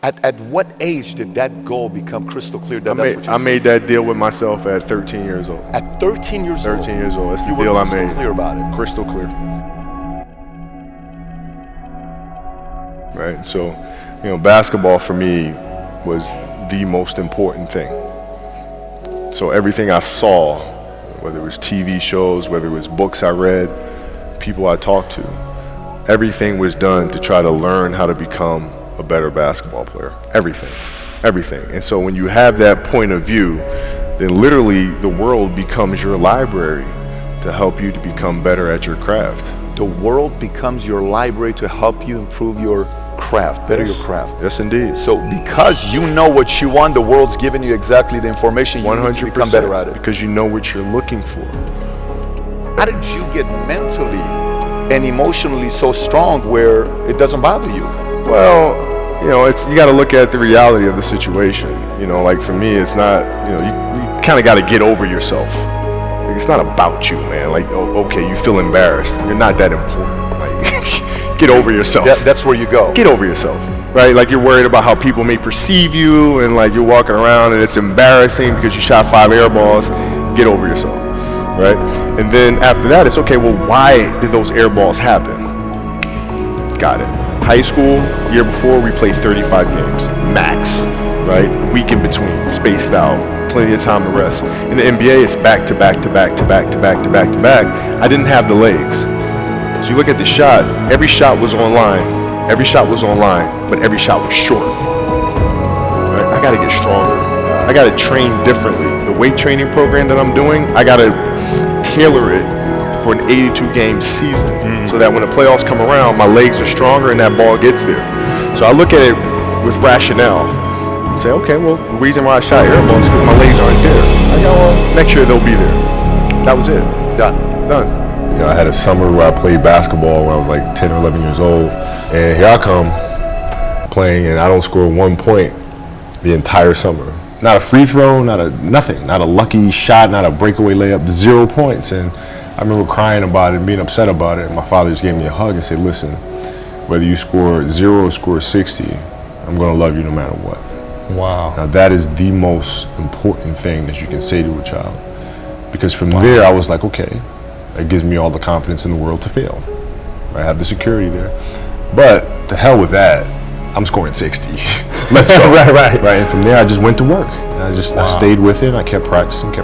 At what age did that goal become crystal clear? I made that deal with myself at 13 years old. At 13 years old? 13 years old. That's the you deal were I made. crystal clear about it? Crystal clear. Right, so, basketball for me was the most important thing. So everything I saw, whether it was TV shows, whether it was books I read, people I talked to, everything was done to try to learn how to become a better basketball player. Everything. And so when you have that point of view, then literally the world becomes your library to help you to become better at your craft. The world becomes your library to help you improve your craft, better your craft. Yes, indeed. So because you know what you want, the world's giving you exactly the information you need to become better at it. Because you know what you're looking for. How did you get mentally and emotionally so strong where it doesn't bother you? Well, you got to look at the reality of the situation. Like for me, it's not, you kind of got to get over yourself. Like, it's not about you, man. Like, okay, you feel embarrassed. You're not that important. Like, get over yourself. That's where you go. Get over yourself, right? Like you're worried about how people may perceive you, and like you're walking around and it's embarrassing because you shot 5 air balls. Get over yourself, right? And then after that, it's okay, well, why did those air balls happen? Got it. High school, year before, we played 35 games, max, right? Week in between, spaced out, plenty of time to rest. In the NBA, it's back to back to back to back to back to back to back. I didn't have the legs. So you look at the shot, every shot was online, but every shot was short. Right? I gotta get stronger. I gotta train differently. The weight training program that I'm doing, I gotta tailor it for an 82-game season, so that when the playoffs come around, my legs are stronger and that ball gets there. So I look at it with rationale. Say, okay, well, the reason why I shot air balls is because my legs aren't there. I go, well, next year they'll be there. That was it. Done. I had a summer where I played basketball when I was like 10 or 11 years old, and here I come playing, and I don't score 1 point the entire summer. Not a free throw, nothing, not a lucky shot, not a breakaway layup, 0 points. And I remember crying about it and being upset about it. And my father just gave me a hug and said, listen, whether you score 0 or score 60, I'm going to love you no matter what. Wow. Now that is the most important thing that you can say to a child. Because from there, I was like, okay, that gives me all the confidence in the world to fail. I have the security there. But to hell with that, I'm scoring 60. Let's go. Right. And from there, I just went to work. And I stayed with it. I kept practicing.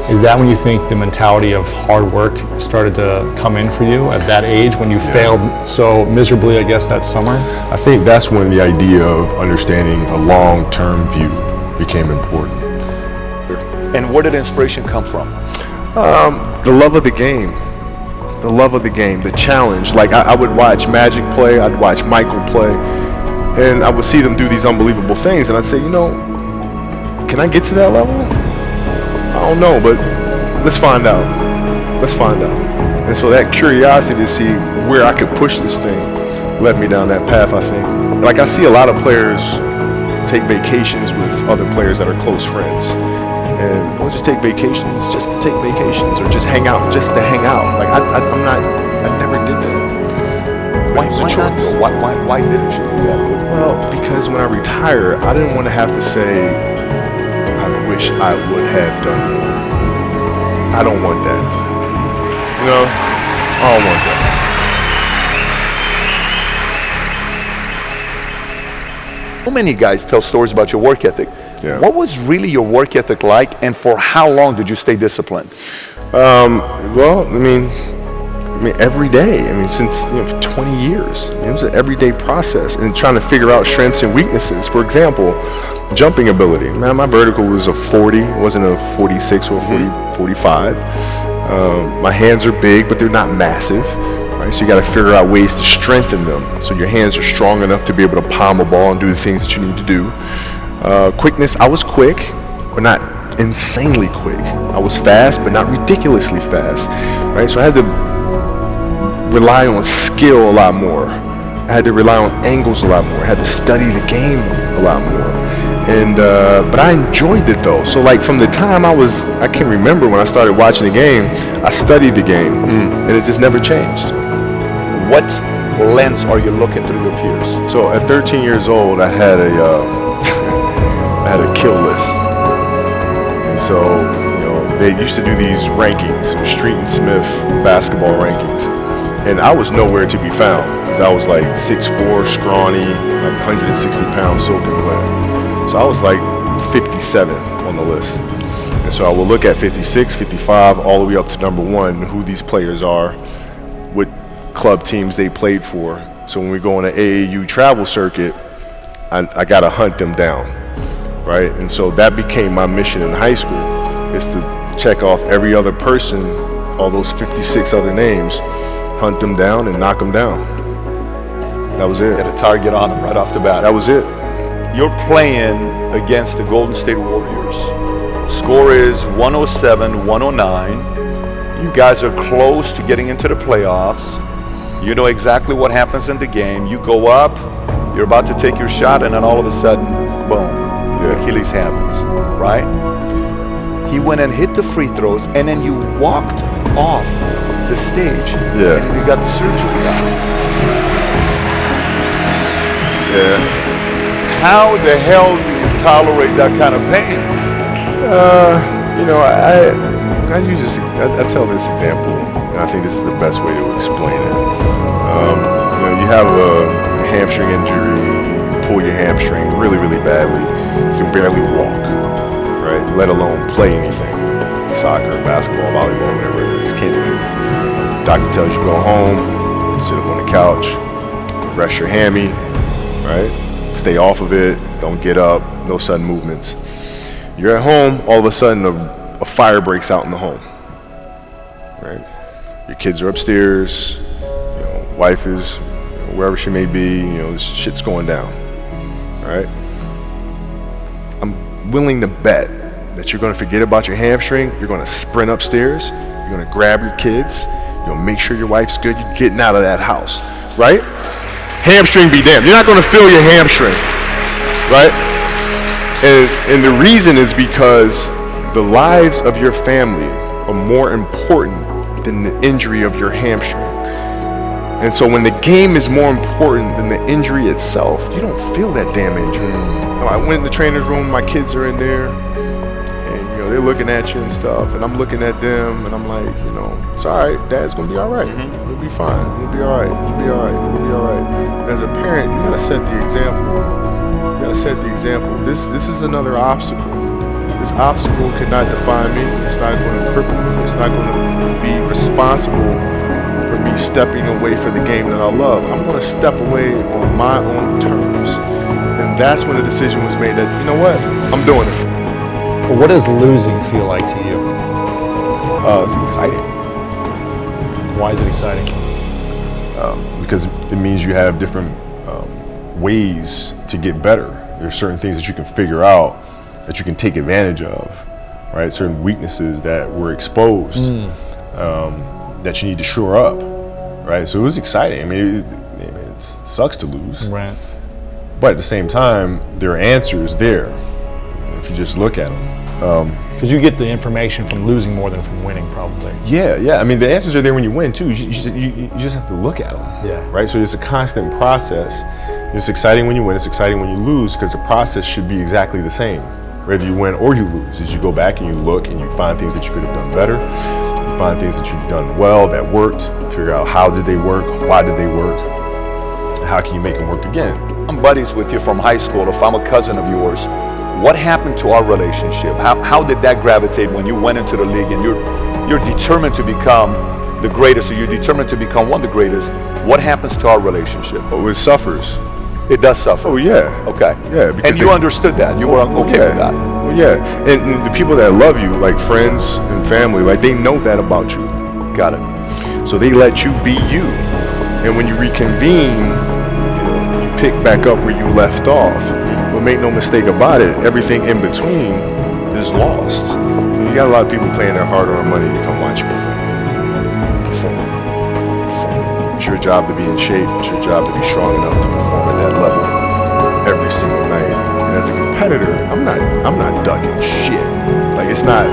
Is that when you think the mentality of hard work started to come in for you at that age, when you failed so miserably, I guess, that summer? I think that's when the idea of understanding a long-term view became important. And where did inspiration come from? The love of the game. The challenge. Like I would watch Magic play, I'd watch Michael play, and I would see them do these unbelievable things, and I'd say, can I get to that level? I don't know, but let's find out. And so that curiosity to see where I could push this thing led me down that path, I think. Like I see a lot of players take vacations with other players that are close friends. And we'll just take vacations just to take vacations, or just hang out just to hang out. Like I never did that. Why not? Why didn't you do that? Well, because when I retire, I didn't want to have to say, I wish I would have done more. I don't want that. I don't want that. So many guys tell stories about your work ethic. Yeah. What was really your work ethic like, and for how long did you stay disciplined? Well, I mean, every day. Since 20 years. It was an everyday process, and trying to figure out strengths and weaknesses. For example, jumping ability. Man, my vertical was a 40, it wasn't a 46 or 45. My hands are big, but they're not massive. Right? So you got to figure out ways to strengthen them, so your hands are strong enough to be able to palm a ball and do the things that you need to do. Quickness, I was quick, but not insanely quick. I was fast, but not ridiculously fast, right? So I had to rely on skill a lot more. I had to rely on angles a lot more. I had to study the game a lot more. And but I enjoyed it though. So like from the time I can remember when I started watching the game, I studied the game, and it just never changed. lens are you looking through your peers? So at 13 years old, I had a I had a kill list, and so they used to do these rankings, Street and Smith basketball rankings, and I was nowhere to be found because I was like 6'4", scrawny, like 160 pounds, soaking wet. So I was like 57 on the list. And so I will look at 56, 55, all the way up to number 1, who these players are, what club teams they played for. So when we go on an AAU travel circuit, I got to hunt them down, right? And so that became my mission in high school, is to check off every other person, all those 56 other names, hunt them down and knock them down. That was it. Get a target on them right off the bat. That was it. You're playing against the Golden State Warriors. Score is 107-109. You guys are close to getting into the playoffs. You know exactly what happens in the game. You go up, you're about to take your shot, and then all of a sudden, boom, Achilles happens, right? He went and hit the free throws, and then you walked off the stage. Yeah. And you got the surgery done. Yeah. How the hell do you tolerate that kind of pain? I use this. I tell this example, and I think this is the best way to explain it. You have a hamstring injury, you pull your hamstring really, really badly. You can barely walk, right? Let alone play anything, soccer, basketball, volleyball, whatever it is. Can't do anything. Doctor tells you go home, sit up on the couch, rest your hammy, right? Stay off of it. Don't get up. No sudden movements. You're at home. All of a sudden, a fire breaks out in the home. Right? Your kids are upstairs. Wife is wherever she may be. This shit's going down. All right. I'm willing to bet that you're going to forget about your hamstring. You're going to sprint upstairs. You're going to grab your kids. You'll make sure your wife's good. You're getting out of that house. Right? Hamstring be damned. You're not going to feel your hamstring. Right? And the reason is because the lives of your family are more important than the injury of your hamstring. And so when the game is more important than the injury itself, you don't feel that damn injury. I went in the trainer's room, my kids are in there, and they're looking at you and stuff, and I'm looking at them, and I'm like, it's all right, Dad's gonna be all right. We'll be fine. We'll be all right. We'll be all right. We'll be all right. As a parent, you gotta set the example. You gotta set the example. This is another obstacle. This obstacle cannot define me. It's not going to cripple me. It's not going to be responsible for me stepping away for the game that I love. I'm going to step away on my own terms. And that's when the decision was made that, I'm doing it. Well, what does losing feel like to you? It's exciting. Why is it exciting? Because it means you have different ways to get better. There's certain things that you can figure out that you can take advantage of, right? Certain weaknesses that were exposed that you need to shore up, right? So it was exciting. I mean, it sucks to lose, Right. but at the same time, there are answers there if you just look at them. Because you get the information from losing more than from winning, probably. Yeah. I mean, the answers are there when you win too. You just have to look at them. Yeah. Right. So it's a constant process. It's exciting when you win. It's exciting when you lose because the process should be exactly the same, whether you win or you lose. As you go back and you look and you find things that you could have done better, you find things that you've done well that worked. Figure out how did they work, why did they work, and how can you make them work again. I'm buddies with you from high school. If I'm a cousin of yours, what happened to our relationship? How did that gravitate when you went into the league and you're determined to become the greatest, or you're determined to become one of the greatest? What happens to our relationship? Oh, it suffers. It does suffer. Oh yeah. Okay. Yeah. Because And you understood that. You were okay with that. Well, yeah. And the people that love you, like friends and family, like they know that about you. Got it. So they let you be you. And when you reconvene, you pick back up where you left off. But make no mistake about it, everything in between is lost. You got a lot of people paying their hard-earned money to come watch you perform. It's your job to be in shape. It's your job to be strong enough to perform at that level every single night. And as a competitor, I'm not ducking shit. Like it's not,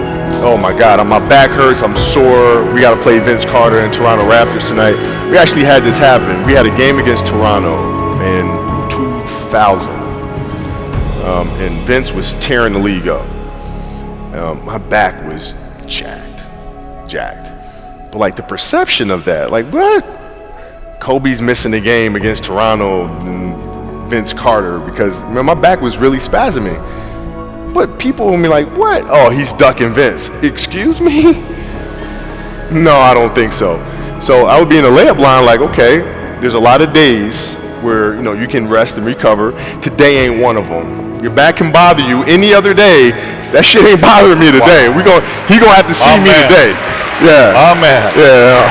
oh my God, my back hurts, I'm sore, we got to play Vince Carter and Toronto Raptors tonight. We actually had this happen. We had a game against Toronto in 2000, and Vince was tearing the league up. My back was jacked. But like the perception of that, like what? Kobe's missing the game against Toronto and Vince Carter because man, my back was really spasming. But people will be like, what? Oh, he's ducking Vince. Excuse me? No, I don't think so. So I would be in the layup line like, okay, there's a lot of days where you can rest and recover. Today ain't one of them. Your back can bother you any other day. That shit ain't bothering me today. He gonna have to see me today. Yeah. Oh man. Yeah.